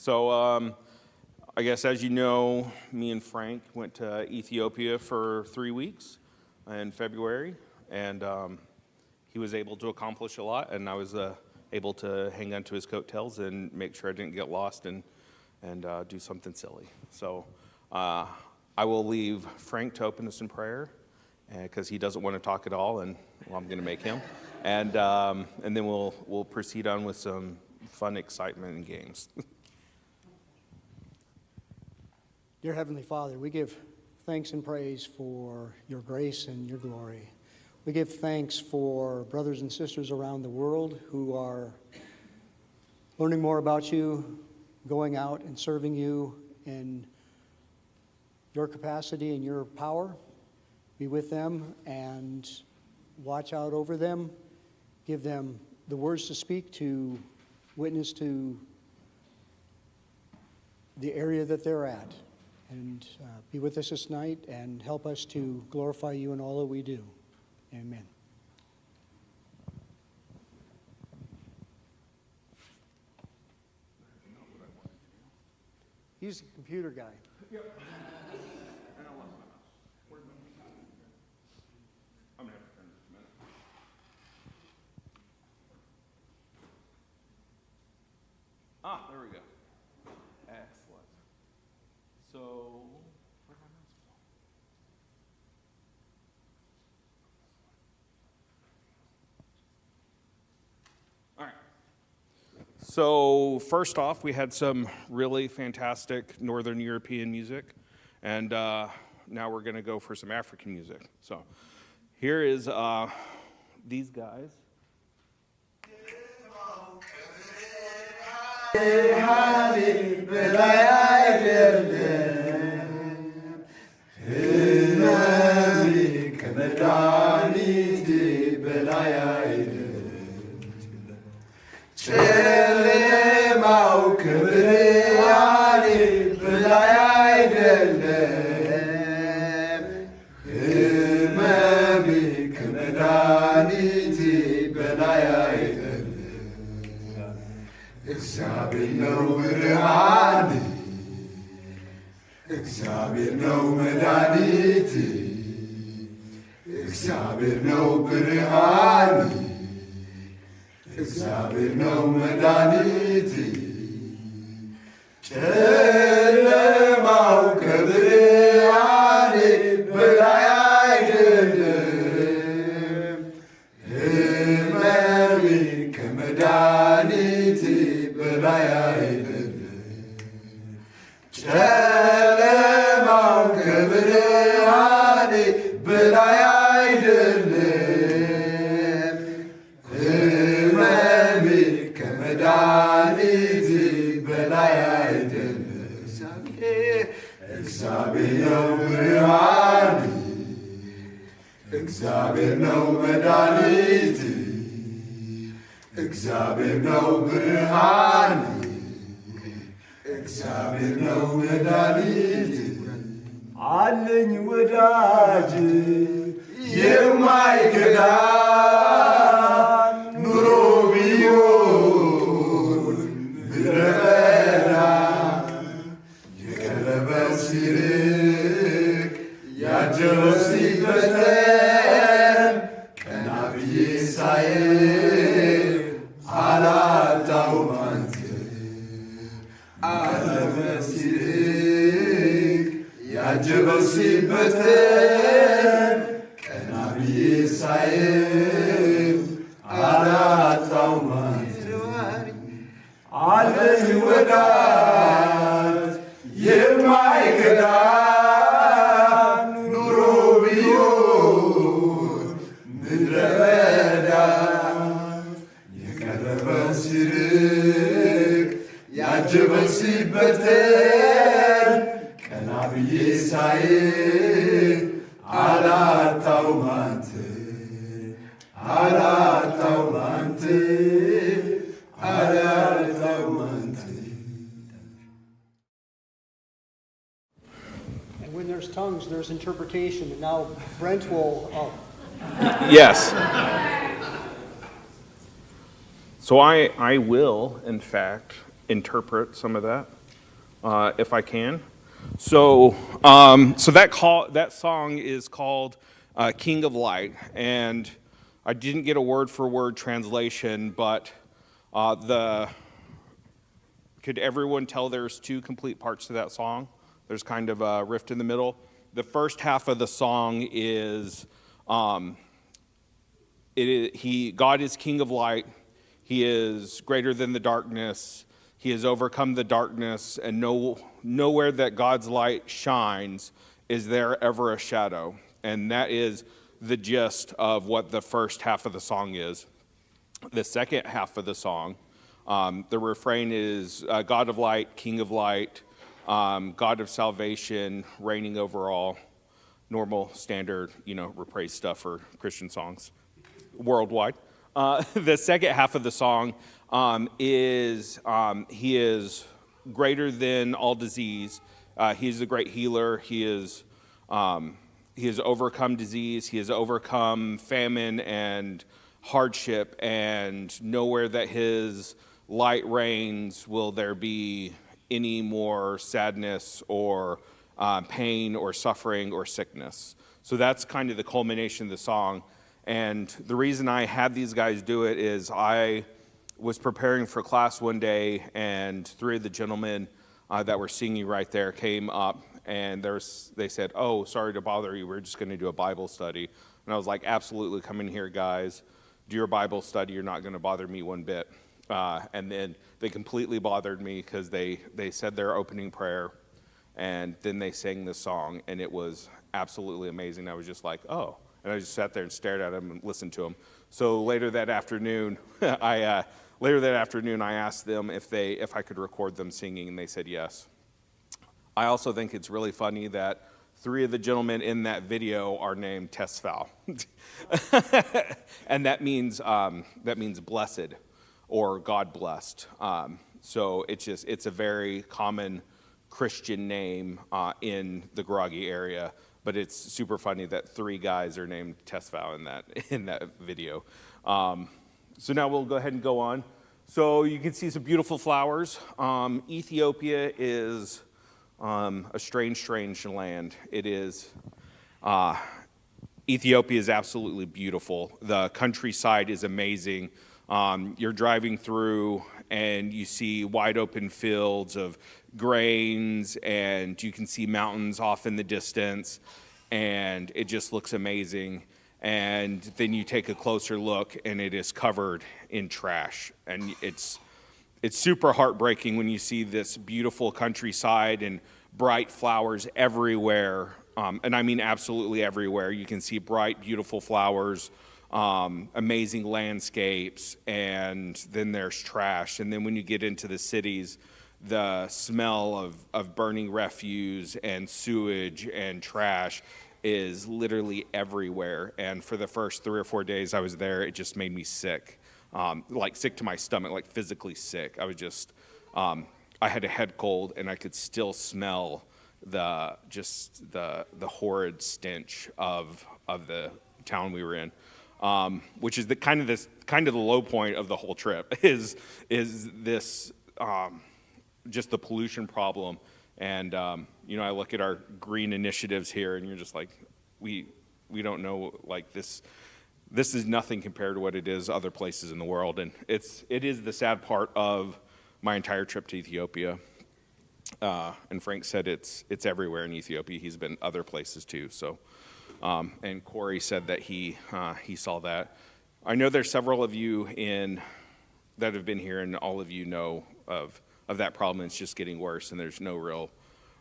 I guess as you know, me and Frank went to Ethiopia for 3 weeks in February, and he was able to accomplish a lot, and I was able to hang on to his coattails and make sure I didn't get lost and do something silly. So I will leave Frank to open us in prayer, because he doesn't want to talk at all, and well, I'm going to make him. And then we'll proceed on with some fun excitement and games. Dear Heavenly Father, we give thanks and praise for your grace and your glory. We give thanks for brothers and sisters around the world who are learning more about you, going out and serving you in your capacity and your power. Be with them and watch out over them. Give them the words to speak, to witness to the area that they're at. And be with us this night and help us to glorify you in all that we do. Amen. He's the computer guy. Yep. I'm going to have to turn this in a minute. There we go. Excellent. So, where did my mouse go? All right. So, first off, we had some really fantastic Northern European music, and now we're going to go for some African music. So, here is these guys. እግዚአብሔር ነው መድኃኒቴ እግዚአብሔር ነው ብርሃኔ እግዚአብሔር ነው መድኃኒቴ ጨለማው ከብርሃኔ በላይ አይደለም ሕመሜ ከመድኃኒቴ በላይ አይደለም ጨለማው ከብርሃኔ በላይ አይደለም ሕመሜ ከመድኃኒቴ በላይ አይደለም እግዚአብሔር ነው ብርሃኔ እግዚአብሔር ነው መድኃኒቴ እግዚአብሔር ነው ብርሃኔ እግዚአብሔር ነው መድኃኒቴ አለኝ ወዳጅ የማይከዳ ኑሮ ቢሆን ምድረ በዳ የቀረበው ሲርቅ ያጀበው ሲበተን ቀና ብዬ ሳየው አላጣሁም ያጀበው ሲበተን ቀና ብዬ ሳየው አላጣሁም አለኝ ወዳጅ የማይከዳ ኑሮ ቢሆን ምድረ በዳ የቀረበው ሲርቅ ያጀበው ሲበተን ቀና ብዬ ሳየው አላጣሁም አላጣሁም አላጣሁም And when there's tongues, there's interpretation. And now Brent will... Yes. So I will, in fact, interpret some of that, if I can. So, that song is called "King of Light," and I didn't get a word-for-word translation, but could everyone tell there's two complete parts to that song? There's kind of a rift in the middle. The first half of the song is, God is King of Light. He is greater than the darkness. He has overcome the darkness, and nowhere that God's light shines is there ever a shadow. And that is the gist of what the first half of the song is. The second half of the song, the refrain is God of light, King of light, God of salvation, reigning over all. Normal, standard, praise stuff for Christian songs worldwide. The second half of the song is he is greater than all disease. He is the great healer. He has overcome disease. He has overcome famine and hardship, and nowhere that his light reigns will there be any more sadness or pain or suffering or sickness. So that's kind of the culmination of the song. And the reason I had these guys do it is I was preparing for class one day, and three of the gentlemen that were singing right there came up, and they said, "Oh, sorry to bother you. We're just going to do a Bible study." And I was like, "Absolutely, come in here, guys. Do your Bible study. You're not going to bother me one bit." And then they completely bothered me because they said their opening prayer, and then they sang this song, and it was absolutely amazing. I was just like, "Oh." And I just sat there and stared at them and listened to them. So later that afternoon, I asked them if I could record them singing, and they said yes. I also think it's really funny that three of the gentlemen in that video are named Tesfal, and that means blessed or God blessed. So it's a very common Christian name in the Groggy area. But it's super funny that three guys are named Tesfal in that video. So now we'll go ahead and go on. So you can see some beautiful flowers. Ethiopia is a strange land. It is. Ethiopia is absolutely beautiful. The countryside is amazing. You're driving through and you see wide open fields of grains, and you can see mountains off in the distance, and it just looks amazing. And then you take a closer look, and it is covered in trash, and it's super heartbreaking when you see this beautiful countryside and bright flowers everywhere, and I mean absolutely everywhere. You can see bright, beautiful flowers, amazing landscapes, and then there's trash. And then when you get into the cities, the smell of burning refuse and sewage and trash is literally everywhere. And for the first 3 or 4 days I was there, it just made me sick, like sick to my stomach, like physically sick. I was just, I had a head cold, and I could still smell the horrid stench of the town we were in. Which is the kind of the low point of the whole trip is this just the pollution problem. And I look at our green initiatives here, and you're just like, we don't know, like this is nothing compared to what it is other places in the world. And it is the sad part of my entire trip to Ethiopia. And Frank said it's everywhere in Ethiopia. He's been other places too. So. And Corey said that he saw that. I know there's several of you that have been here, and all of you know of that problem. It's just getting worse, and there's no real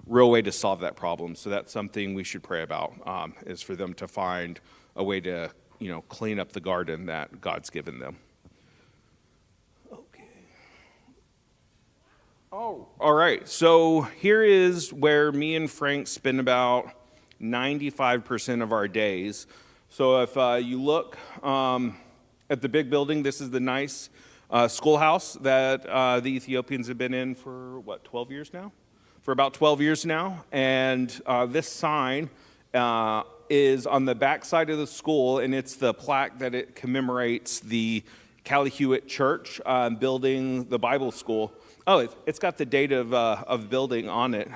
way to solve that problem. So that's something we should pray about, is for them to find a way to clean up the garden that God's given them. Okay. Oh, all right. So here is where me and Frank spend about 95% of our days. So if you look at the big building, this is the nice schoolhouse that the Ethiopians have been in for, 12 years now? For about 12 years now. And this sign is on the back side of the school, and it's the plaque that it commemorates the Cali Hewitt Church building the Bible school. It's got the date of building on it.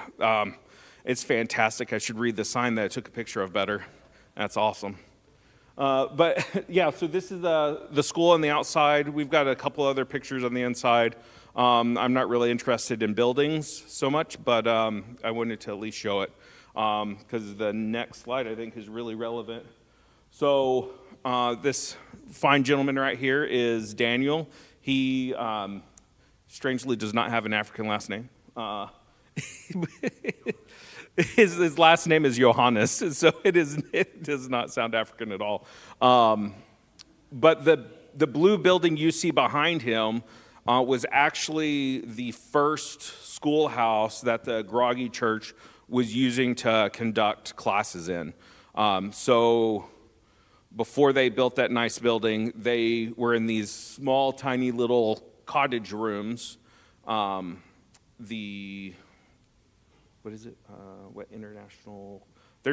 It's fantastic. I should read the sign that I took a picture of better. That's awesome. But yeah, so this is the school on the outside. We've got a couple other pictures on the inside. I'm not really interested in buildings so much, but I wanted to at least show it because the next slide I think is really relevant. So this fine gentleman right here is Daniel. He strangely does not have an African last name. His last name is Johannes, so it does not sound African at all. But the blue building you see behind him was actually the first schoolhouse that the Groggy Church was using to conduct classes in. So before they built that nice building, they were in these small, tiny little cottage rooms. There's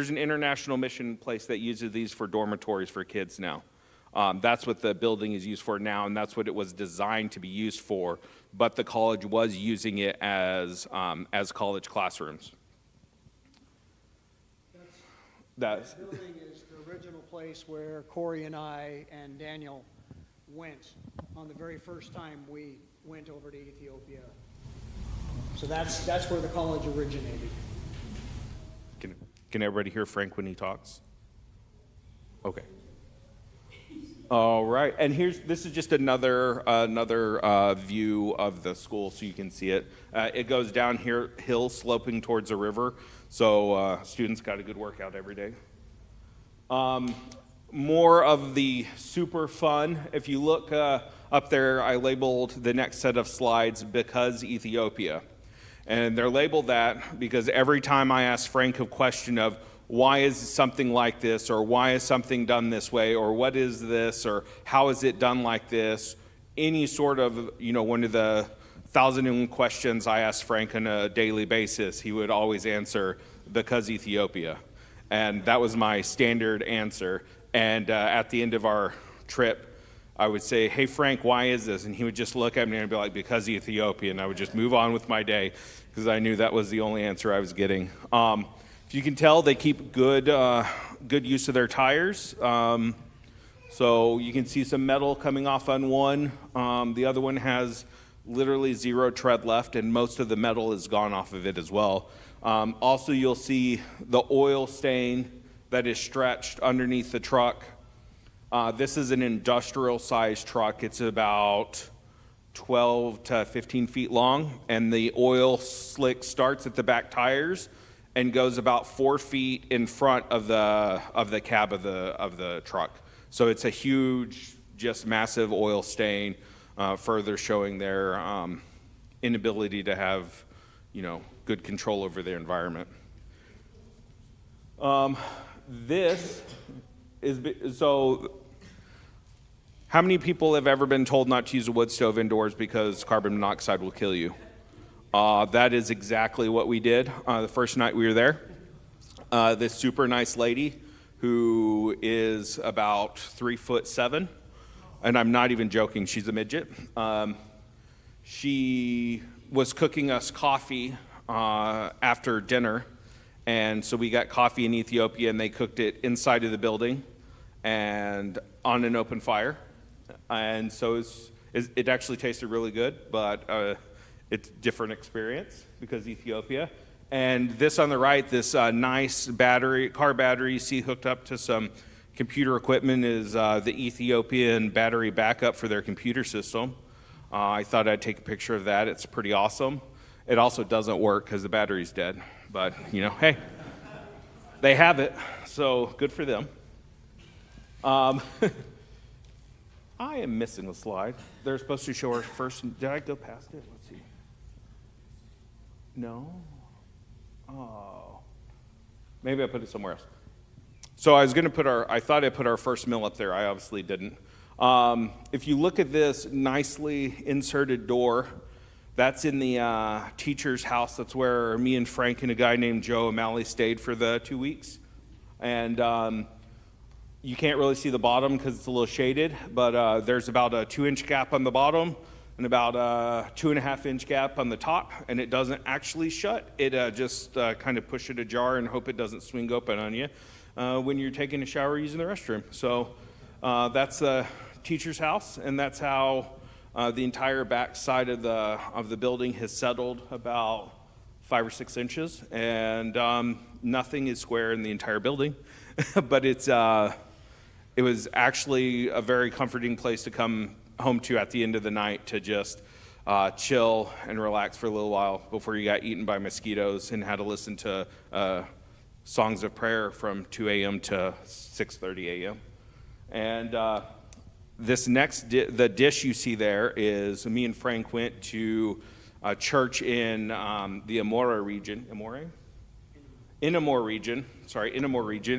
an international mission place that uses these for dormitories for kids now. That's what the building is used for now, and that's what it was designed to be used for. But the college was using it as college classrooms. That building is the original place where Corey and I and Daniel went on the very first time we went over to Ethiopia. So that's where the college originated. Can everybody hear Frank when he talks? Okay. All right, and this is just another view of the school, so you can see it. It goes down here, hill sloping towards a river, so students got a good workout every day. More of the super fun. If you look up there, I labeled the next set of slides "Because Ethiopia," and they're labeled that because every time I ask Frank a question of why is something like this, or why is something done this way, or what is this, or how is it done like this, any sort of, one of the 1,001 questions I ask Frank on a daily basis, he would always answer, "Because Ethiopia." And that was my standard answer. And at the end of our trip, I would say, "Hey, Frank, why is this?" And he would just look at me and be like, "Because Ethiopia." And I would just move on with my day because I knew that was the only answer I was getting. If you can tell, they keep good use of their tires. So you can see some metal coming off on one. The other one has literally zero tread left, and most of the metal is gone off of it as well. Also, you'll see the oil stain that is stretched underneath the truck. This is an industrial-sized truck. It's about 12 to 15 feet long, and the oil slick starts at the back tires and goes about 4 feet in front of the cab of the truck. So it's a huge, just massive oil stain, further showing their inability to have, good control over their environment. This is so. How many people have ever been told not to use a wood stove indoors because carbon monoxide will kill you? That is exactly what we did the first night we were there. This super nice lady who is about 3'7", and I'm not even joking, she's a midget. She was cooking us coffee after dinner, and so we got coffee in Ethiopia, and they cooked it inside of the building and on an open fire. And so it actually tasted really good, but it's a different experience because Ethiopia. And this on the right, this nice car battery you see hooked up to some computer equipment is the Ethiopian battery backup for their computer system. I thought I'd take a picture of that. It's pretty awesome. It also doesn't work because the battery's dead. But, hey, they have it, so good for them. I am missing a slide. They're supposed to show our first. Did I go past it? Let's see. No? Oh. Maybe I put it somewhere else. So I thought I put our first mill up there. I obviously didn't. If you look at this nicely inserted door, that's in the teacher's house. That's where me and Frank and a guy named Joe O'Malley stayed for the 2 weeks. And you can't really see the bottom because it's a little shaded, but there's about a 2-inch gap on the bottom. and about a 2.5-inch gap on the top, and it doesn't actually shut. It just kind of push it ajar and hope it doesn't swing open on you when you're taking a shower using the restroom. So that's the teacher's house, and that's how the entire back side of the building has settled about 5 or 6 inches, and nothing is square in the entire building, but it was actually a very comforting place to come home to at the end of the night to just chill and relax for a little while before you got eaten by mosquitoes and had to listen to songs of prayer from 2 a.m. to 6:30 a.m. And this the dish you see there is me and Frank went to a church in the Inamore region,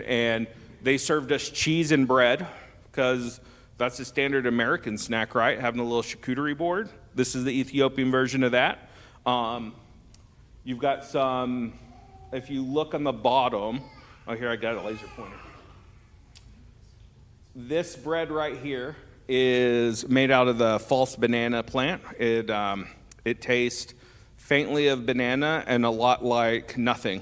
and they served us cheese and bread because that's a standard American snack, right? Having a little charcuterie board. This is the Ethiopian version of that. You've got some, if you look on the bottom, oh, here I got a laser pointer. This bread right here is made out of the false banana plant. It tastes faintly of banana and a lot like nothing.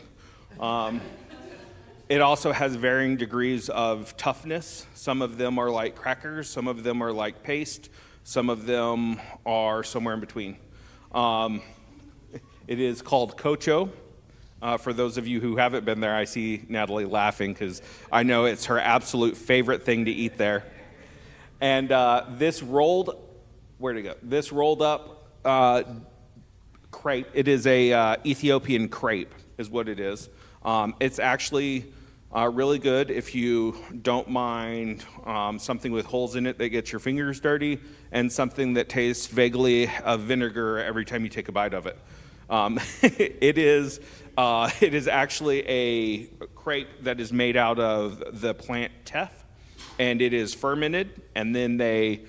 It also has varying degrees of toughness. Some of them are like crackers, some of them are like paste, some of them are somewhere in between. It is called kocho. For those of you who haven't been there, I see Natalie laughing because I know it's her absolute favorite thing to eat there. And this rolled up crepe, it is a Ethiopian crepe is what it is. It's actually really good if you don't mind something with holes in it that gets your fingers dirty and something that tastes vaguely of vinegar every time you take a bite of it. It is actually a crepe that is made out of the plant teff, and it is fermented, and then they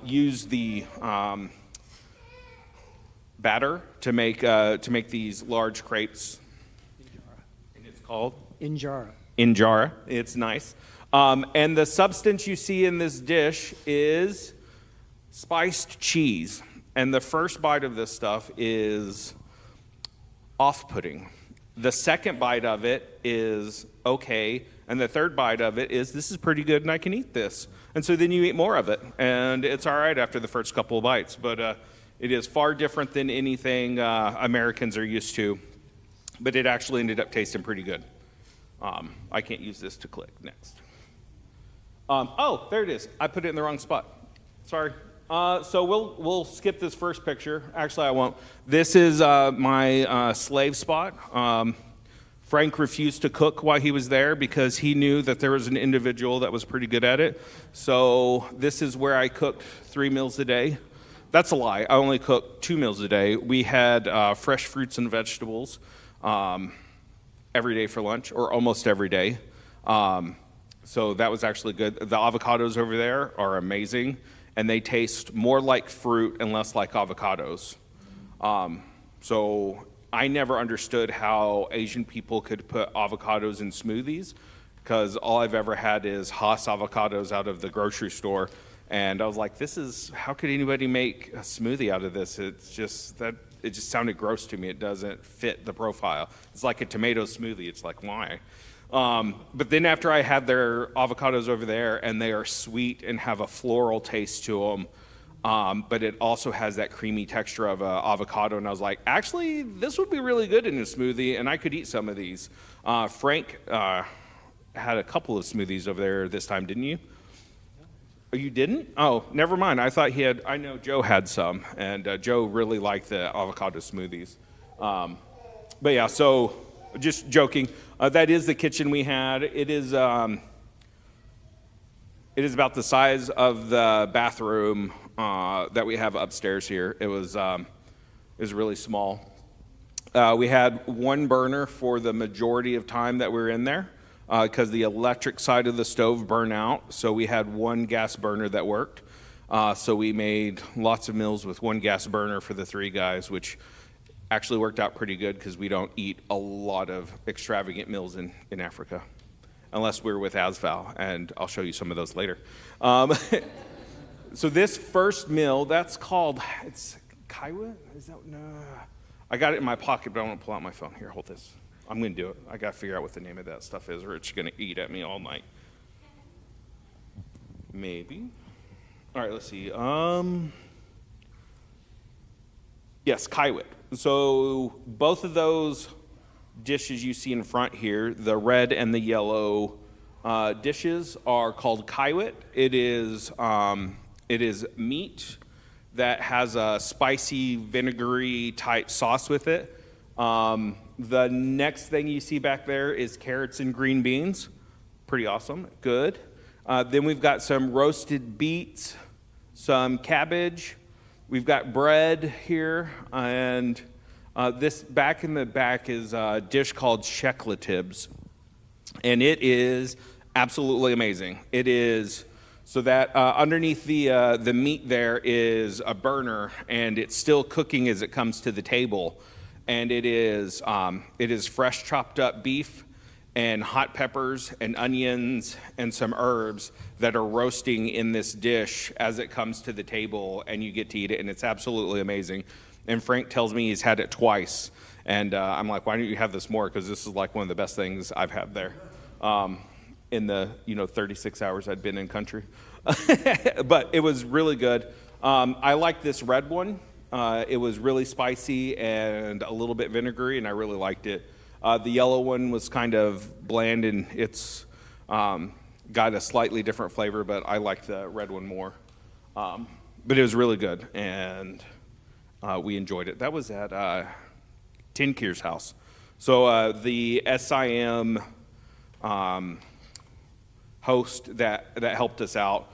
use the batter to make these large crepes. And it's called injera. It's nice. And the substance you see in this dish is spiced cheese. And the first bite of this stuff is off-putting. The second bite of it is okay. And the third bite of it is, this is pretty good and I can eat this. And so then you eat more of it. And it's all right after the first couple of bites. But it is far different than anything Americans are used to. But it actually ended up tasting pretty good. I can't use this to click. Next. Oh, there it is. I put it in the wrong spot. Sorry. So we'll skip this first picture. Actually, I won't. This is my slave spot. Frank refused to cook while he was there because he knew that there was an individual that was pretty good at it. So this is where I cooked 3 meals a day. That's a lie. I only cooked 2 meals a day. We had fresh fruits and vegetables every day for lunch, or almost every day. So that was actually good. The avocados over there are amazing, and they taste more like fruit and less like avocados. So I never understood how Asian people could put avocados in smoothies, because all I've ever had is Haas avocados out of the grocery store. And I was like, how could anybody make a smoothie out of this? It just sounded gross to me. It doesn't fit the profile. It's like a tomato smoothie. It's like, why? But then after I had their avocados over there, and they are sweet and have a floral taste to them, but it also has that creamy texture of avocado. And I was like, actually, this would be really good in a smoothie, and I could eat some of these. Frank had a couple of smoothies over there this time, didn't you? Oh, you didn't? Oh, never mind. I thought he had. I know Joe had some, and Joe really liked the avocado smoothies. But yeah, so just joking. That is the kitchen we had. It is about the size of the bathroom that we have upstairs here. It was really small. We had one burner for the majority of time that we were in there, because the electric side of the stove burned out, so we had one gas burner that worked. So we made lots of meals with one gas burner for the 3 guys, which actually worked out pretty good because we don't eat a lot of extravagant meals in Africa, unless we're with Asval, and I'll show you some of those later. So this first meal, that's called, it's kaiwa? Is that, no. I got it in my pocket, but I want to pull out my phone. Here, hold this. I'm going to do it. I got to figure out what the name of that stuff is, or it's going to eat at me all night. Maybe. All right, let's see. Yes, kaiwa. So both of those dishes you see in front here, the red and the yellow dishes, are called kaiwa. It is meat that has a spicy, vinegary type sauce with it. The next thing you see back there is carrots and green beans. Pretty awesome. Good. Then we've got some roasted beets, some cabbage. We've got bread here, and this back in the back is a dish called sheklitibs, and it is absolutely amazing. It is so that underneath the meat there is a burner, and it's still cooking as it comes to the table, and it is fresh chopped up beef and hot peppers and onions and some herbs that are roasting in this dish as it comes to the table, and you get to eat it, and it's absolutely amazing. And Frank tells me he's had it twice, and I'm like, why don't you have this more? Because this is like one of the best things I've had there in the 36 hours I'd been in country. But it was really good. I like this red one. It was really spicy and a little bit vinegary, and I really liked it. The yellow one was kind of bland, and it's got a slightly different flavor, but I liked the red one more. But it was really good, and we enjoyed it. That was at Tin Kier's house. So the SIM host that helped us out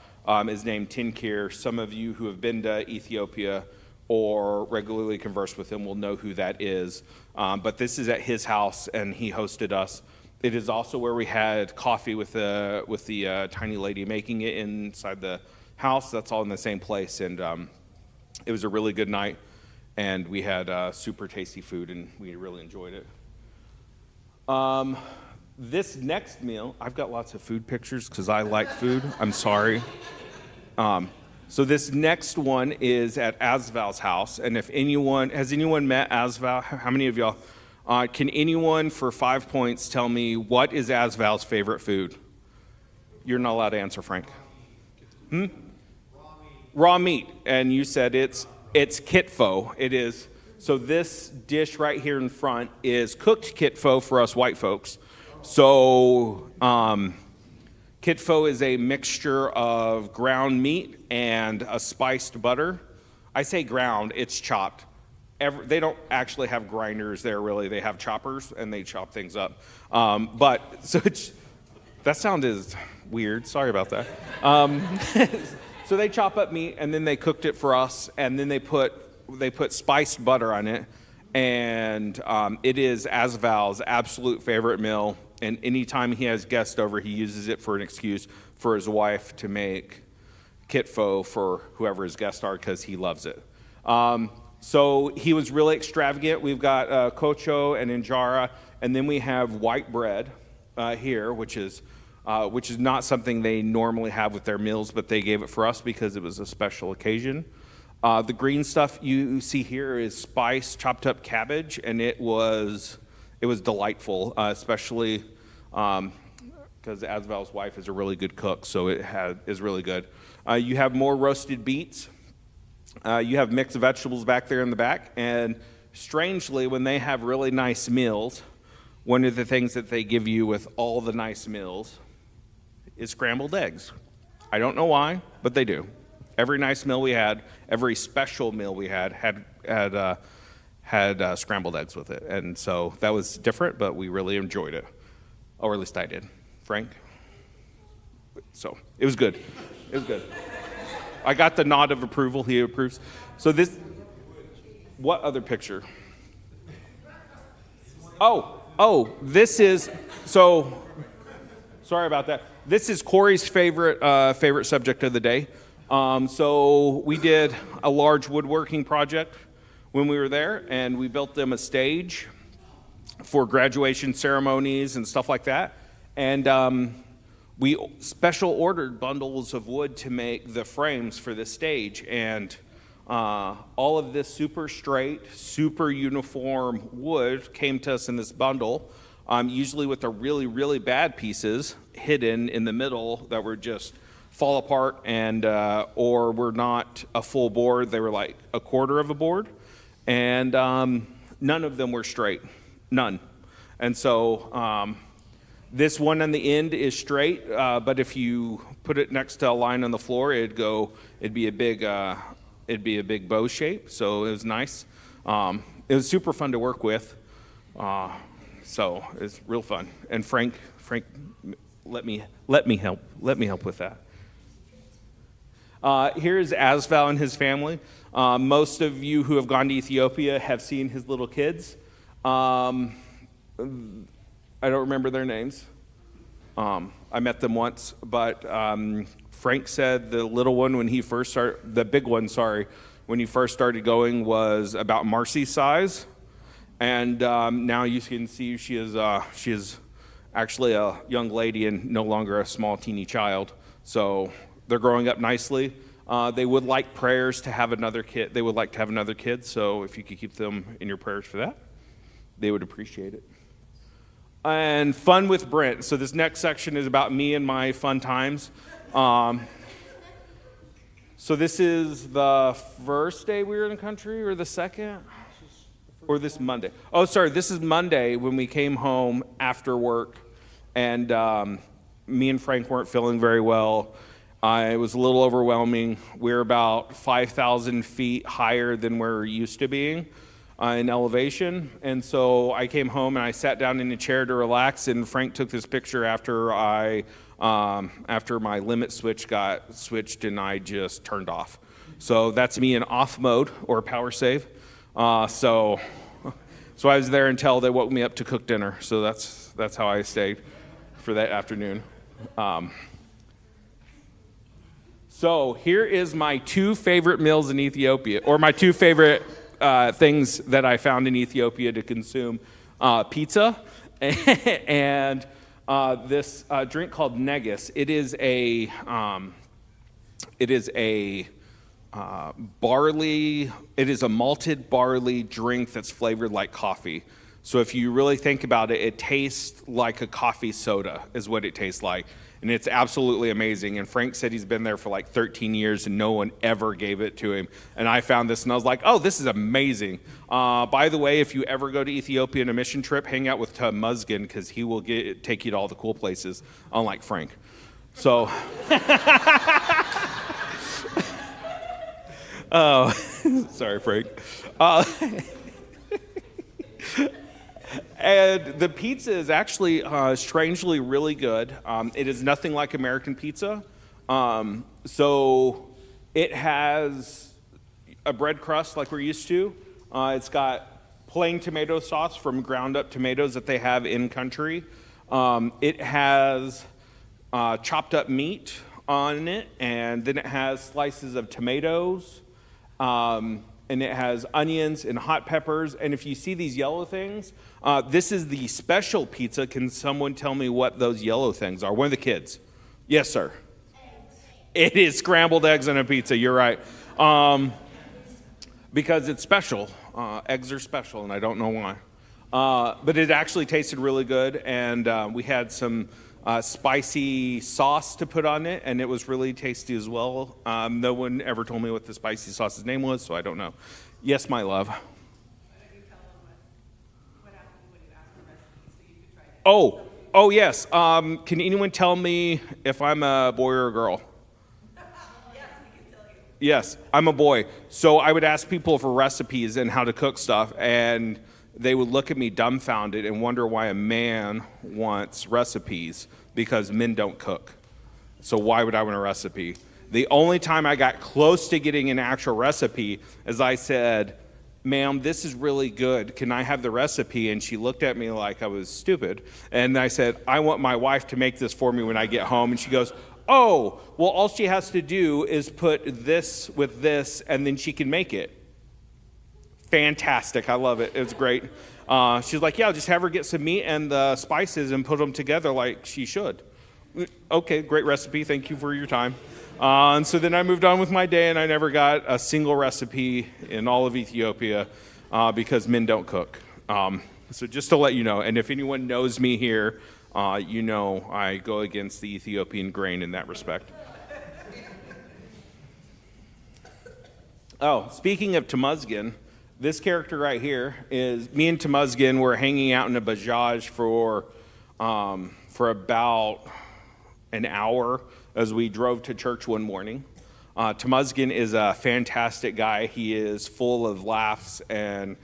is named Tin Kier. Some of you who have been to Ethiopia or regularly converse with him will know who that is. But this is at his house, and he hosted us. It is also where we had coffee with the tiny lady making it inside the house. That's all in the same place, and it was a really good night, and we had super tasty food, and we really enjoyed it. This next meal, I've got lots of food pictures because I like food. I'm sorry. So this next one is at Asval's house, and if anyone has met Asval? How many of y'all? Can anyone for 5 points tell me what is Asval's favorite food? You're not allowed to answer, Frank. Raw meat, and you said it's kitfo. It is. So this dish right here in front is cooked kitfo for us white folks. So kitfo is a mixture of ground meat and a spiced butter. I say ground, it's chopped. They don't actually have grinders there, really. They have choppers, and they chop things up. That sounded weird. Sorry about that. So they chop up meat, and then they cooked it for us, and then they put spiced butter on it, and it is Asval's absolute favorite meal. And anytime he has guests over, he uses it for an excuse for his wife to make kitfo for whoever his guests are, because he loves it. So he was really extravagant. We've got kocho and injera, and then we have white bread here, which is not something they normally have with their meals, but they gave it for us because it was a special occasion. The green stuff you see here is spiced, chopped up cabbage, and it was delightful, especially because Asval's wife is a really good cook, so it is really good. You have more roasted beets. You have mixed vegetables back there in the back, and strangely, when they have really nice meals, one of the things that they give you with all the nice meals is scrambled eggs. I don't know why, but they do. Every nice meal we had, every special meal we had scrambled eggs with it, and so that was different, but we really enjoyed it, or at least I did. Frank? So it was good. It was good. I got the nod of approval. He approves. So what other picture? This is, so, sorry about that. This is Corey's favorite subject of the day. So we did a large woodworking project when we were there, and we built them a stage for graduation ceremonies and stuff like that. And we special ordered bundles of wood to make the frames for this stage, and all of this super straight, super uniform wood came to us in this bundle, usually with the really, really bad pieces hidden in the middle that were just fall apart and or were not a full board. They were like a quarter of a board, and none of them were straight, none. And so this one on the end is straight, but if you put it next to a line on the floor, it'd be a big bow shape. So it was nice. It was super fun to work with. So it's real fun. And Frank, let me help with that. Here's Asval and his family. Most of you who have gone to Ethiopia have seen his little kids. I don't remember their names. I met them once, but Frank said the little one when he first started, the big one, sorry, when he first started going was about Marcy's size, and now you can see she is actually a young lady and no longer a small teeny child. So they're growing up nicely. They would like prayers to have another kid. They would like to have another kid. So if you could keep them in your prayers for that, they would appreciate it. And fun with Brent. So this next section is about me and my fun times. So this is the first day we were in the country, or the second? Or this Monday? Oh, sorry, this is Monday when we came home after work, and me and Frank weren't feeling very well. It was a little overwhelming. We're about 5,000 feet higher than we're used to being in elevation, and so I came home and I sat down in a chair to relax, and Frank took this picture after my limit switch got switched and I just turned off. So that's me in off mode or power save. So I was there until they woke me up to cook dinner. So that's how I stayed for that afternoon. So here is my two favorite meals in Ethiopia, or my two favorite things that I found in Ethiopia to consume: pizza and this drink called negus. It is a malted barley drink that's flavored like coffee. So if you really think about it, it tastes like a coffee soda is what it tastes like. And it's absolutely amazing. And Frank said he's been there for like 13 years and no one ever gave it to him. And I found this and I was like, oh, this is amazing. By the way, if you ever go to Ethiopia on a mission trip, hang out with Musgin because he will take you to all the cool places, unlike Frank. So, oh, sorry, Frank. And the pizza is actually strangely really good. It is nothing like American pizza. So it has a bread crust like we're used to. It's got plain tomato sauce from ground up tomatoes that they have in country. It has chopped up meat on it, and then it has slices of tomatoes. And it has onions and hot peppers. And if you see these yellow things, this is the special pizza. Can someone tell me what those yellow things are? One of the kids. Yes, sir. Eggs. It is scrambled eggs on a pizza. You're right. Because it's special. Eggs are special, and I don't know why. But it actually tasted really good. And we had some spicy sauce to put on it, and it was really tasty as well. No one ever told me what the spicy sauce's name was, so I don't know. Yes, my love. Why don't you tell them what happened when you asked for recipes so you could try it? Oh yes. Can anyone tell me if I'm a boy or a girl? Yes, we can tell you. Yes, I'm a boy. So I would ask people for recipes and how to cook stuff, and they would look at me dumbfounded and wonder why a man wants recipes, because men don't cook. So why would I want a recipe? The only time I got close to getting an actual recipe is I said, ma'am, this is really good. Can I have the recipe? And she looked at me like I was stupid. And I said, I want my wife to make this for me when I get home. And she goes, oh, well, all she has to do is put this with this, and then she can make it. Fantastic. I love it. It's great. She's like, yeah, just have her get some meat and the spices and put them together like she should. Okay, great recipe. Thank you for your time. And so then I moved on with my day, and I never got a single recipe in all of Ethiopia because men don't cook. So just to let you know, and if anyone knows me here, you know I go against the Ethiopian grain in that respect. Oh, speaking of Temuzgen, this character right here is me and Temuzgen were hanging out in a Bajaj for about an hour as we drove to church one morning. Temuzgen is a fantastic guy. He is full of laughs, and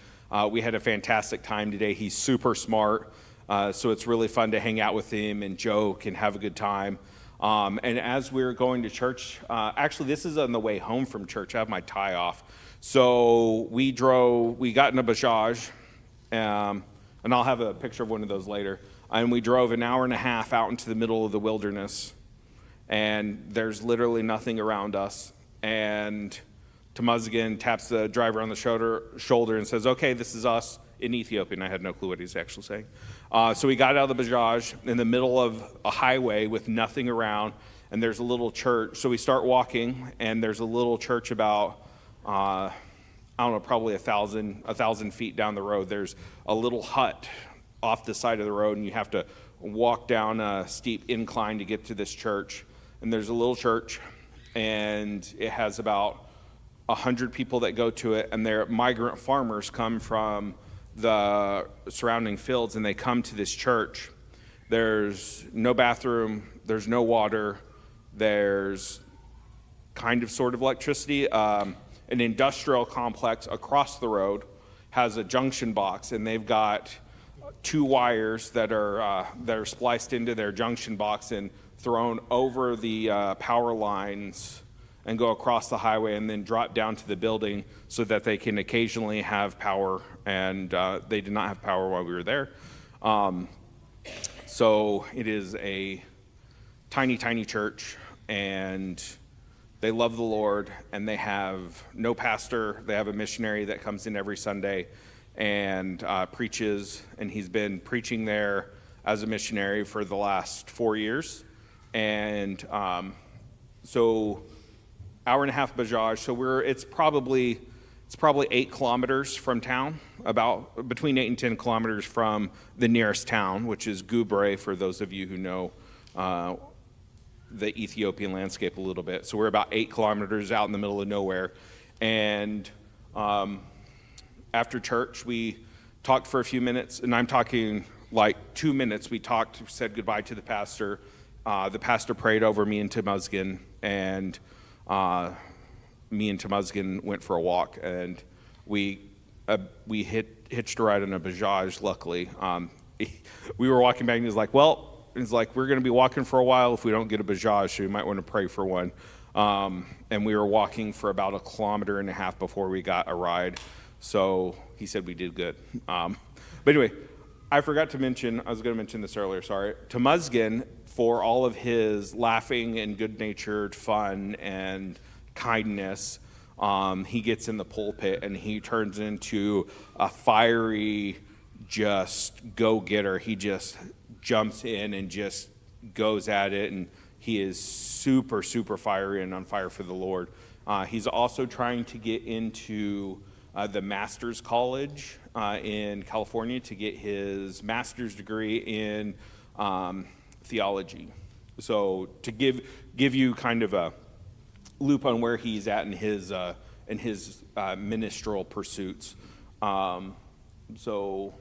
we had a fantastic time today. He's super smart, so it's really fun to hang out with him and joke and have a good time. And as we were going to church, actually this is on the way home from church. I have my tie off. So we got in a Bajaj, and I'll have a picture of one of those later. And we drove an hour and a half out into the middle of the wilderness, and there's literally nothing around us. And Temuzgen taps the driver on the shoulder and says, "Okay, this is us," in Ethiopian. I had no clue what he's actually saying. So we got out of the Bajaj in the middle of a highway with nothing around, and there's a little church. So we start walking, and there's a little church about, I don't know, probably 1,000 feet down the road. There's a little hut off the side of the road, and you have to walk down a steep incline to get to this church. And there's a little church, and it has about 100 people that go to it, and they're migrant farmers come from the surrounding fields, and they come to this church. There's no bathroom, there's no water, there's kind of sort of electricity. An industrial complex across the road has a junction box, and they've got 2 wires that are spliced into their junction box and thrown over the power lines and go across the highway and then drop down to the building so that they can occasionally have power. And they did not have power while we were there. So it is a tiny, tiny church, and they love the Lord, and they have no pastor. They have a missionary that comes in every Sunday and preaches, and he's been preaching there as a missionary for the last 4 years. And so hour and a half Bajaj. So it's probably 8 kilometers from town, about between 8 and 10 kilometers from the nearest town, which is Gubre, for those of you who know the Ethiopian landscape a little bit. So we're about 8 kilometers out in the middle of nowhere. And after church, we talked for a few minutes, and I'm talking like 2 minutes. We talked, said goodbye to the pastor. The pastor prayed over me and Temuzgen, and me and Temuzgen went for a walk, and we hitched a ride on a Bajaj, luckily. We were walking back, and he's like, we're going to be walking for a while if we don't get a Bajaj, so you might want to pray for one. And we were walking for about 1.5 kilometers before we got a ride, so he said we did good. But anyway, I forgot to mention, I was going to mention this earlier, sorry. Temuzgen, for all of his laughing and good-natured fun and kindness, he gets in the pulpit and he turns into a fiery, just go-getter. He just jumps in and just goes at it, and he is super, super fiery and on fire for the Lord. He's also trying to get into the Master's College in California to get his master's degree in theology. So to give you kind of a loop on where he's at in his ministerial pursuits. So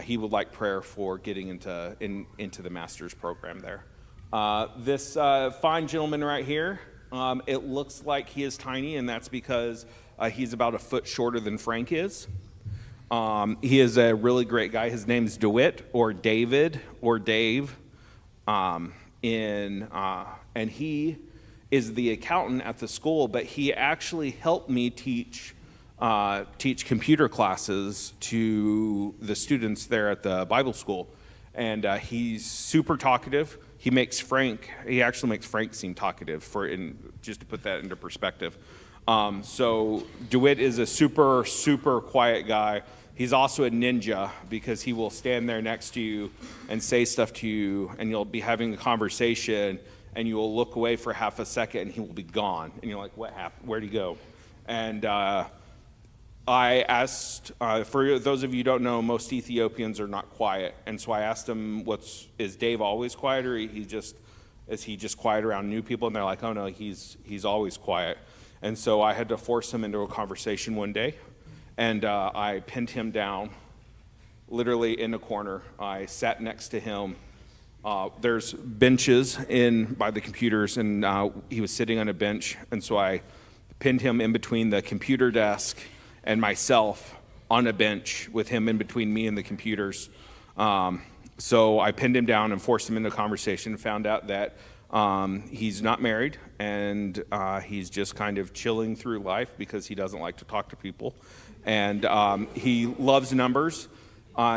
he would like prayer for getting into the master's program there. This fine gentleman right here, it looks like he is tiny, and that's because he's about a foot shorter than Frank is. He is a really great guy. His name is DeWitt, or David, or Dave, and he is the accountant at the school, but he actually helped me teach computer classes to the students there at the Bible school. And he's super talkative. He actually makes Frank seem talkative, just to put that into perspective. So DeWitt is a super, super quiet guy, he's also a ninja because he will stand there next to you and say stuff to you, and you'll be having a conversation, and you will look away for half a second, and he will be gone. And you're like, what happened? Where'd he go? And I asked, for those of you who don't know, most Ethiopians are not quiet. And so I asked him, is Dave always quiet, or is he just quiet around new people? And they're like, oh no, he's always quiet. And so I had to force him into a conversation one day. And I pinned him down, literally in a corner. I sat next to him. There's benches by the computers, and he was sitting on a bench. And so I pinned him in between the computer desk and myself on a bench with him in between me and the computers. So I pinned him down and forced him into a conversation and found out that he's not married, and he's just kind of chilling through life because he doesn't like to talk to people. And he loves numbers.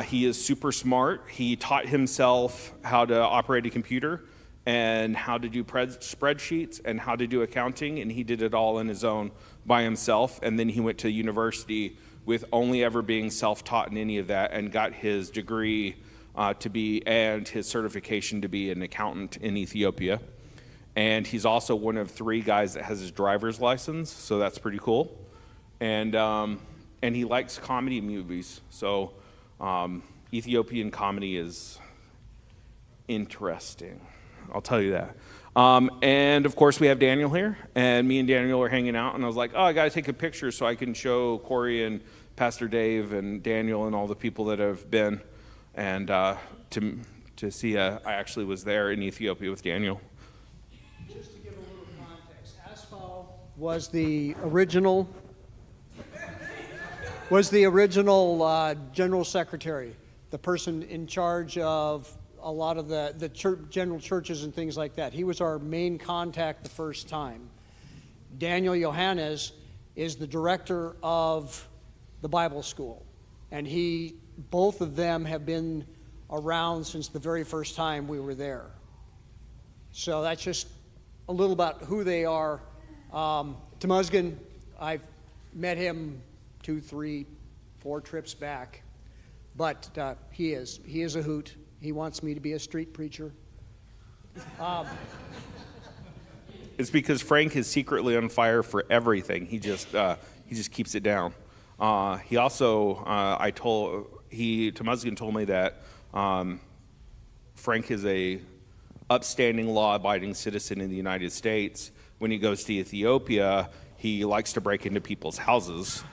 He is super smart. He taught himself how to operate a computer and how to do spreadsheets and how to do accounting, and he did it all on his own by himself. And then he went to university with only ever being self-taught in any of that, and got his degree and his certification to be an accountant in Ethiopia. And he's also one of 3 guys that has his driver's license, so that's pretty cool. And he likes comedy movies, so Ethiopian comedy is interesting. I'll tell you that. And of course we have Daniel here, and me and Daniel are hanging out, and I was like, I gotta take a picture so I can show Corey and Pastor Dave and Daniel and all the people that have been, and to see I actually was there in Ethiopia with Daniel. Just to give a little context, Asphal was the original general secretary, the person in charge of a lot of the general churches and things like that. He was our main contact the first time. Daniel Johannes is the director of the Bible school, and both of them have been around since the very first time we were there. So that's just a little about who they are. Temuzgan, I've met him 2, 3, 4 trips back, but he is a hoot. He wants me to be a street preacher. It's because Frank is secretly on fire for everything. He just keeps it down. He also, Temuzgan told me that Frank is a upstanding, law-abiding citizen in the United States. When he goes to Ethiopia, he likes to break into people's houses.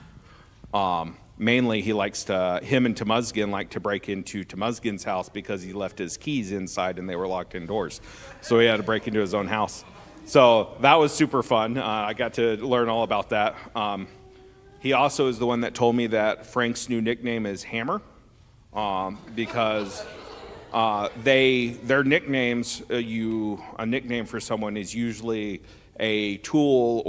Mainly, him and Temuzgan like to break into Temuzgan's house because he left his keys inside and they were locked indoors. So he had to break into his own house. So that was super fun. I got to learn all about that. He also is the one that told me that Frank's new nickname is Hammer, because their nicknames, a nickname for someone is usually a tool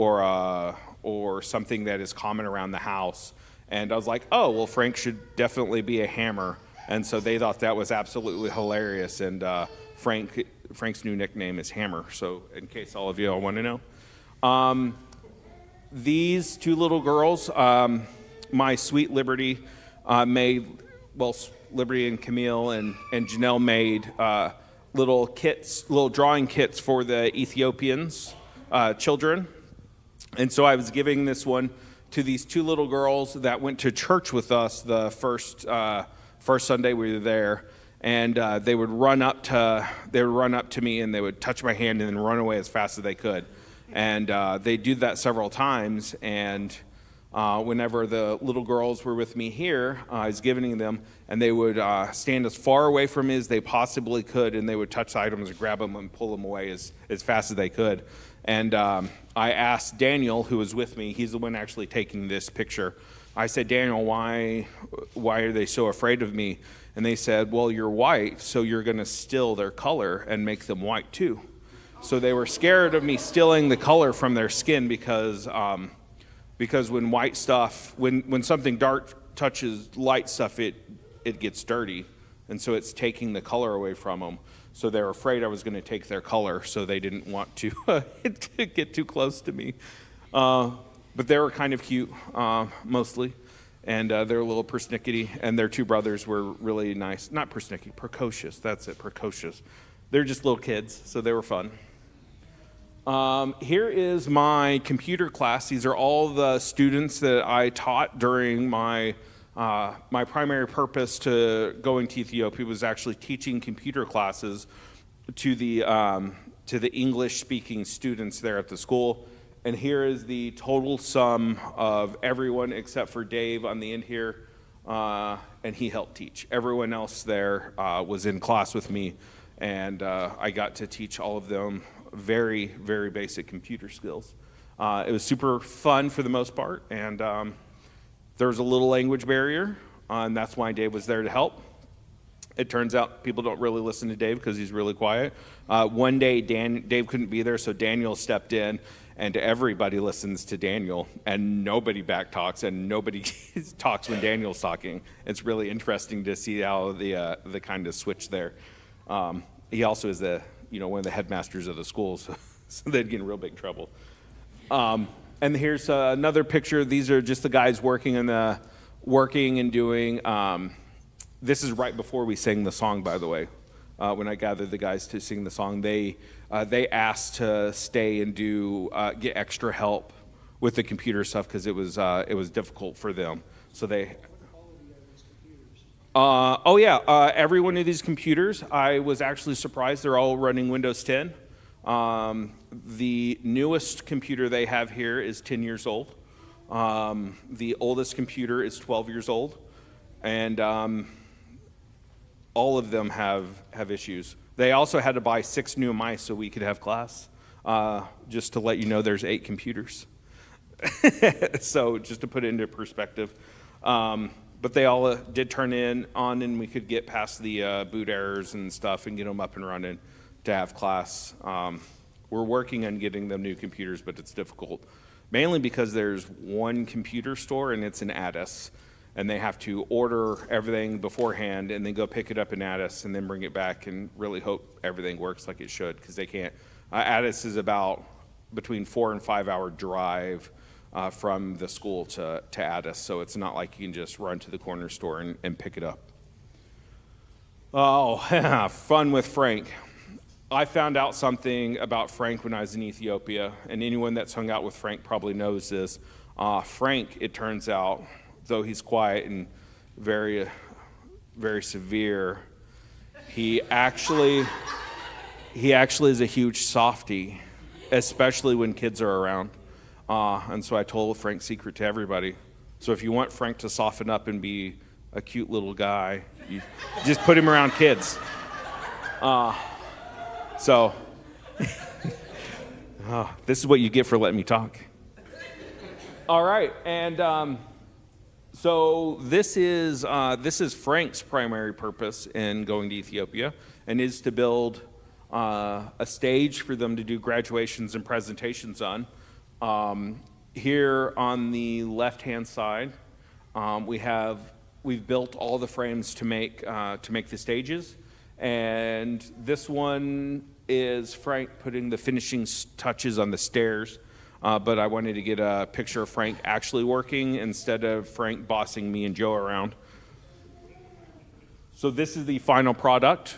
or something that is common around the house. And I was like, oh, well, Frank should definitely be a hammer. And so they thought that was absolutely hilarious. And Frank's new nickname is Hammer. So in case all of you all want to know. These 2 little girls, my sweet Liberty Liberty and Camille and Janelle made little drawing kits for the Ethiopians, children. And so I was giving this one to these 2 little girls that went to church with us the first Sunday we were there, and they would run up to me and they would touch my hand and then run away as fast as they could, and they do that several times. And whenever the little girls were with me here, I was giving them, and they would stand as far away from me as they possibly could, and they would touch the items and grab them and pull them away as fast as they could. And I asked Daniel, who was with me, he's the one actually taking this picture. I said, Daniel, why are they so afraid of me? And they said, well, you're white, so you're going to steal their color and make them white too. So they were scared of me stealing the color from their skin because when white stuff, when something dark touches light stuff, it gets dirty. And so it's taking the color away from them. So they were afraid I was going to take their color, so they didn't want to get too close to me. But they were kind of cute, mostly. And they're a little persnickety, and their two brothers were really nice. Not persnickety, precocious. That's it, precocious. They're just little kids, so they were fun. Here is my computer class. These are all the students that I taught during my my primary purpose to going to Ethiopia was actually teaching computer classes to the English-speaking students there at the school. And here is the total sum of everyone except for Dave on the end here, and he helped teach. Everyone else there was in class with me, and I got to teach all of them very, very basic computer skills. It was super fun for the most part, and there was a little language barrier, and that's why Dave was there to help. It turns out people don't really listen to Dave because he's really quiet. One day, Dave couldn't be there, so Daniel stepped in, and everybody listens to Daniel, and nobody back talks, and nobody talks when Daniel's talking. It's really interesting to see how the kind of switch there. He also is one of the headmasters of the school, so they'd get in real big trouble. And here's another picture. These are just the guys working and doing. This is right before we sang the song, by the way. When I gathered the guys to sing the song, they asked to stay and get extra help with the computer stuff because it was difficult for them. So they. Every one of these computers, I was actually surprised. They're all running Windows 10. The newest computer they have here is 10 years old. The oldest computer is 12 years old, and all of them have issues. They also had to buy 6 new mice so we could have class. Just to let you know, there's 8 computers. So just to put it into perspective. But they all did turn on, and we could get past the boot errors and stuff and get them up and running to have class. We're working on getting them new computers, but it's difficult, mainly because there's one computer store, and it's in Addis, and they have to order everything beforehand and then go pick it up in Addis and then bring it back and really hope everything works like it should, because they can't. Addis is about between 4 and 5 hour drive from the school to Addis, so it's not like you can just run to the corner store and pick it up. Oh, fun with Frank. I found out something about Frank when I was in Ethiopia, and anyone that's hung out with Frank probably knows this. Frank, it turns out, though he's quiet and very, very severe, he actually is a huge softie, especially when kids are around. And so I told Frank's secret to everybody. So if you want Frank to soften up and be a cute little guy, you just put him around kids. This is what you get for letting me talk. All right, and so this is Frank's primary purpose in going to Ethiopia, and is to build a stage for them to do graduations and presentations on. Here on the left-hand side, we've built all the frames to make the stages, and this one is Frank putting the finishing touches on the stairs. But I wanted to get a picture of Frank actually working instead of Frank bossing me and Joe around. So this is the final product.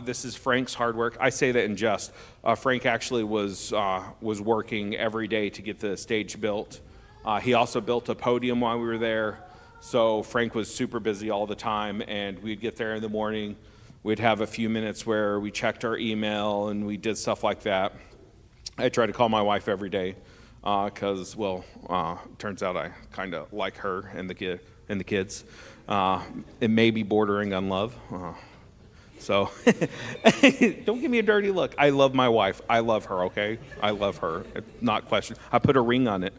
This is Frank's hard work. I say that in jest. Frank actually was working every day to get the stage built. He also built a podium while we were there. So Frank was super busy all the time, and we'd get there in the morning. We'd have a few minutes where we checked our email and we did stuff like that. I tried to call my wife every day because, turns out I kind of like her and the kids. It may be bordering on love. So don't give me a dirty look. I love my wife. I love her, okay? I love her. Not question. I put a ring on it.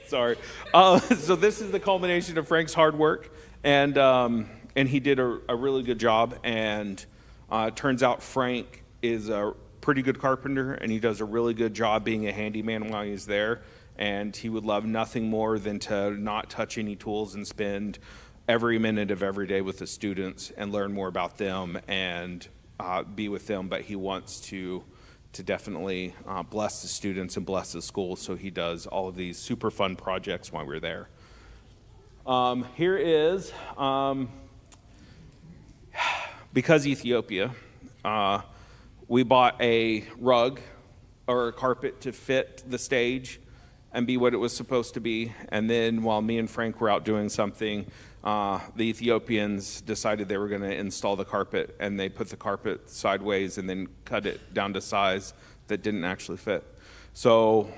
Sorry. So this is the culmination of Frank's hard work, and he did a really good job. And turns out Frank is a pretty good carpenter, and he does a really good job being a handyman while he's there. And he would love nothing more than to not touch any tools and spend every minute of every day with the students and learn more about them and be with them. But he wants to definitely bless the students and bless the school. So he does all of these super fun projects while we're there. Here is, because Ethiopia, we bought a rug or a carpet to fit the stage and be what it was supposed to be. And then while me and Frank were out doing something, the Ethiopians decided they were going to install the carpet, and they put the carpet sideways and then cut it down to size that didn't actually fit. So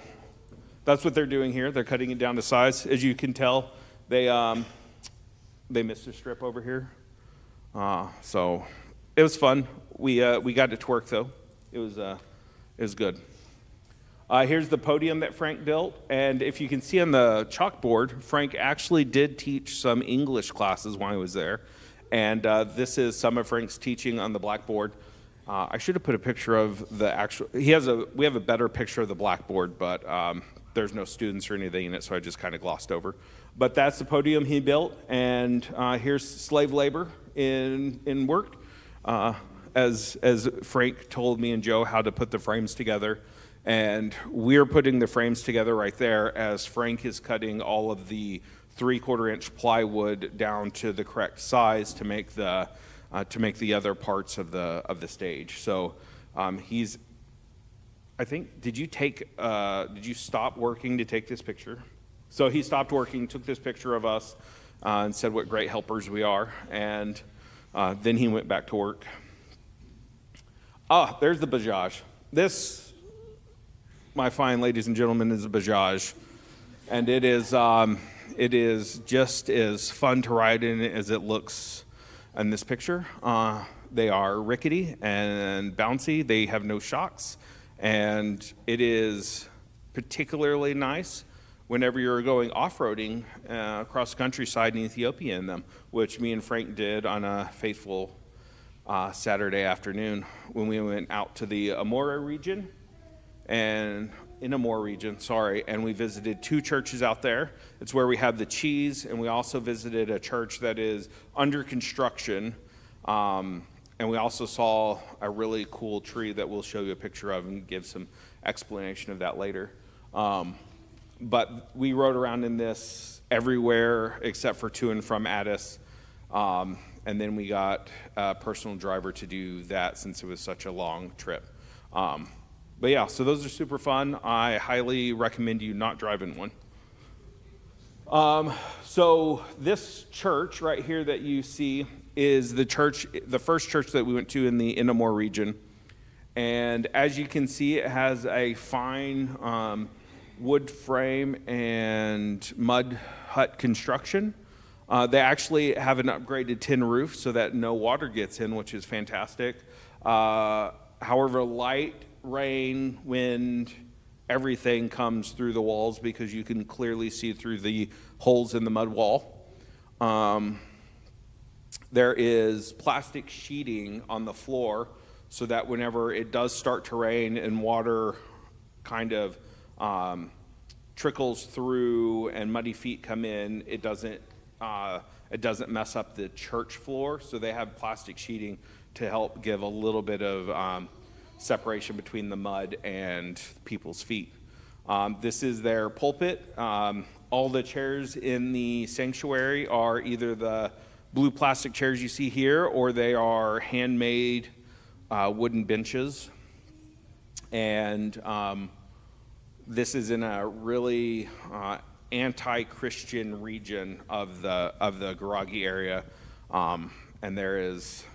that's what they're doing here. They're cutting it down to size. As you can tell, they missed a strip over here. So it was fun. We got it to work though. It was good. Here's the podium that Frank built, and if you can see on the chalkboard, Frank actually did teach some English classes while he was there, and this is some of Frank's teaching on the blackboard. I should have put a picture of the actual. We have a better picture of the blackboard, but there's no students or anything in it, so I just kind of glossed over. But that's the podium he built, and here's slave labor in work. As Frank told me and Joe how to put the frames together. And we're putting the frames together right there as Frank is cutting all of the 3/4 inch plywood down to the correct size to make the other parts of the stage. So he's, I think, did you stop working to take this picture? So he stopped working, took this picture of us, and said what great helpers we are. And then he went back to work. There's the Bajaj. This, my fine ladies and gentlemen, is a Bajaj, and it is just as fun to ride in as it looks in this picture. They are rickety and bouncy. They have no shocks, and it is particularly nice whenever you're going off-roading across the countryside in Ethiopia in them, which me and Frank did on a faithful Saturday afternoon when we went out to the Amora region. And we visited 2 churches out there. It's where we have the cheese, and we also visited a church that is under construction, and we also saw a really cool tree that we'll show you a picture of and give some explanation of that later. But we rode around in this everywhere except for to and from Addis, and then we got a personal driver to do that since it was such a long trip. But yeah, so those are super fun. I highly recommend you not drive in one. So this church right here that you see is the first church that we went to in the Inamore region. And as you can see, it has a fine wood frame and mud hut construction. They actually have an upgraded tin roof so that no water gets in, which is fantastic. However, light, rain, wind, everything comes through the walls because you can clearly see through the holes in the mud wall. There is plastic sheeting on the floor so that whenever it does start to rain and water kind of trickles through and muddy feet come in, it doesn't mess up the church floor. So they have plastic sheeting to help give a little bit of separation between the mud and people's feet. This is their pulpit. All the chairs in the sanctuary are either the blue plastic chairs you see here, or they are handmade wooden benches. And this is in a really anti-Christian region of the Garagi area, and there is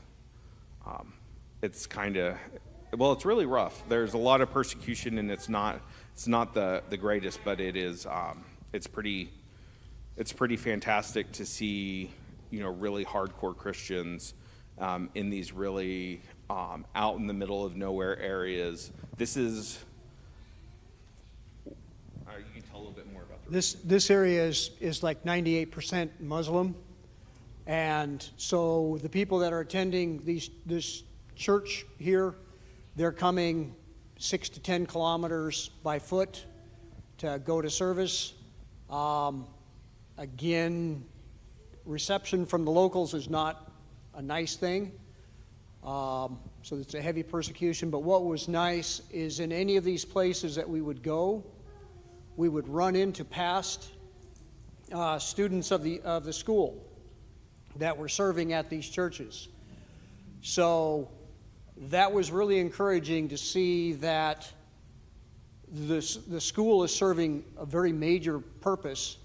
it's kind of, well, it's really rough. There's a lot of persecution, and it's not the greatest, but it is it's pretty fantastic to see, really hardcore Christians in these really out in the middle of nowhere areas. This is you can tell a little bit more about This area is like 98% Muslim, and so the people that are attending this church here, they're coming 6 to 10 kilometers by foot to go to service. Again, reception from the locals is not a nice thing. so it's a heavy persecution. But what was nice is in any of these places that we would go, we would run into past students of the school that were serving at these churches. So that was really encouraging to see that the school is serving a very major purpose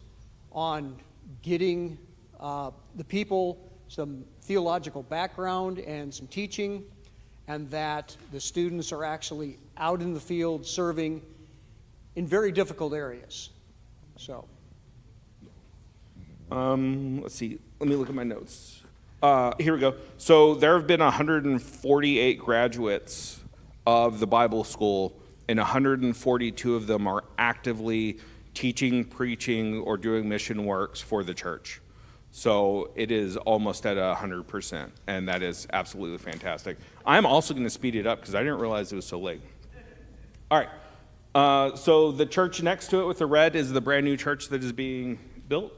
on getting the people some theological background and some teaching, and that the students are actually out in the field serving in very difficult areas. So, let's see. Let me look at my notes. Here we go. So there have been 148 graduates of the Bible school, and 142 of them are actively teaching, preaching, or doing mission works for the church. So it is almost at 100%, and that is absolutely fantastic. I'm also going to speed it up because I didn't realize it was so late. All right. So the church next to it with the red is the brand new church that is being built.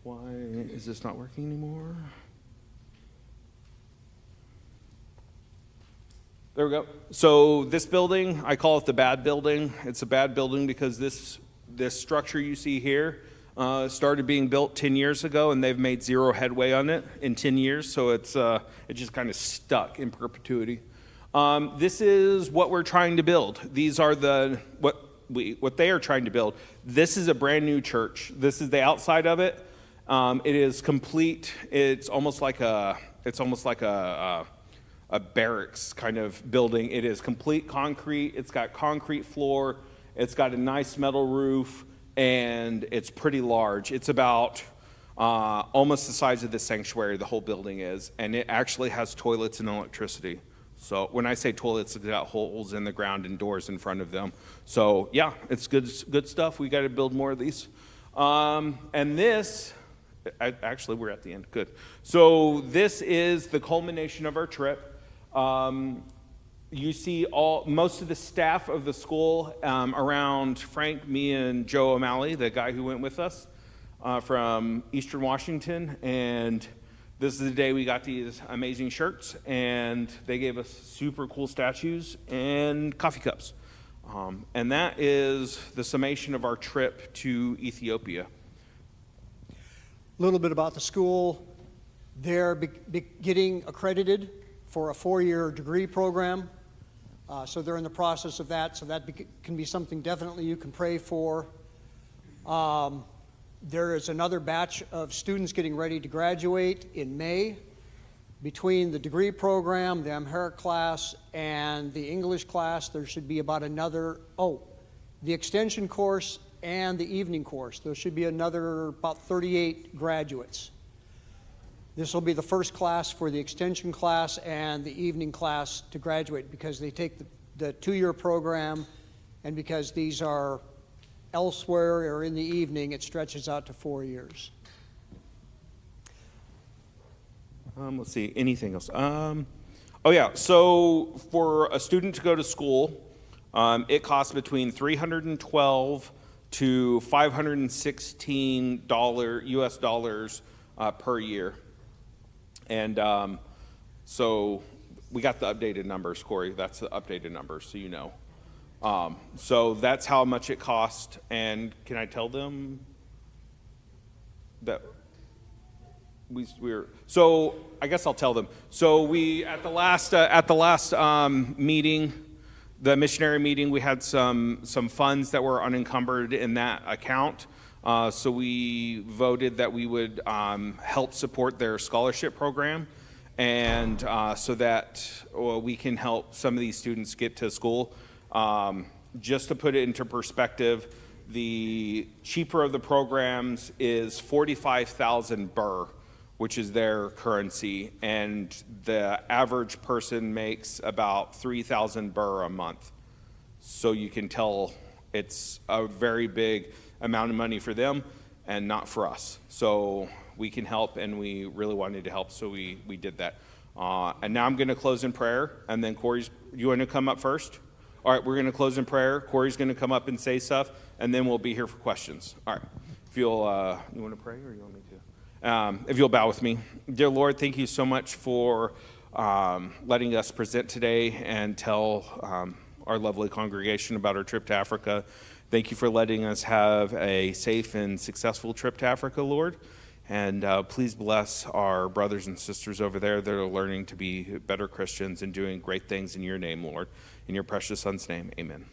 Why is this not working anymore? There we go. So this building, I call it the bad building. It's a bad building because this structure you see here started being built 10 years ago, and they've made zero headway on it in 10 years. So it's just kind of stuck in perpetuity. This is what we're trying to build. These are what they are trying to build. This is a brand new church. This is the outside of it. It is complete. It's almost like a barracks kind of building. It is complete concrete. It's got concrete floor. It's got a nice metal roof, and it's pretty large. It's about almost the size of the sanctuary, the whole building is, and it actually has toilets and electricity. So when I say toilets, it's got holes in the ground and doors in front of them. So yeah, it's good stuff. We got to build more of these. And this, actually, we're at the end. Good. So this is the culmination of our trip. You see most of the staff of the school around Frank, me, and Joe O'Malley, the guy who went with us from Eastern Washington. And this is the day we got these amazing shirts, and they gave us super cool statues and coffee cups. And that is the summation of our trip to Ethiopia. a little bit about the school. They're getting accredited for a 4-year degree program. So they're in the process of that. So that can be something definitely you can pray for. There is another batch of students getting ready to graduate in May. Between the degree program, the Amharic class, and the English class, there should be about the extension course and the evening course. There should be another about 38 graduates. This will be the first class for the extension class and the evening class to graduate, because they take the 2-year program, and because these are elsewhere or in the evening, it stretches out to 4 years. Let's see, anything else? So for a student to go to school, it costs between $312 to $516 US dollars per year. And so we got the updated numbers, Corey. That's the updated numbers, so you know. So that's how much it cost. And can I tell them that we're? So I guess I'll tell them. So we at the last meeting, the missionary meeting, we had some funds that were unencumbered in that account. So we voted that we would help support their scholarship program, and so that we can help some of these students get to school. Just to put it into perspective, the cheaper of the programs is 45,000 birr, which is their currency, and the average person makes about 3,000 birr a month. So you can tell it's a very big amount of money for them and not for us. So we can help, and we really wanted to help, so we did that. And now I'm going to close in prayer, and then Corey's, you want to come up first? All right, we're going to close in prayer. Corey's going to come up and say stuff, and then we'll be here for questions. All right. If you'll, you want to pray, or you want me to? If you'll bow with me. Dear Lord, thank you so much for letting us present today and tell our lovely congregation about our trip to Africa. Thank you for letting us have a safe and successful trip to Africa, Lord. And please bless our brothers and sisters over there that are learning to be better Christians and doing great things in your name, Lord. In your precious Son's name, amen.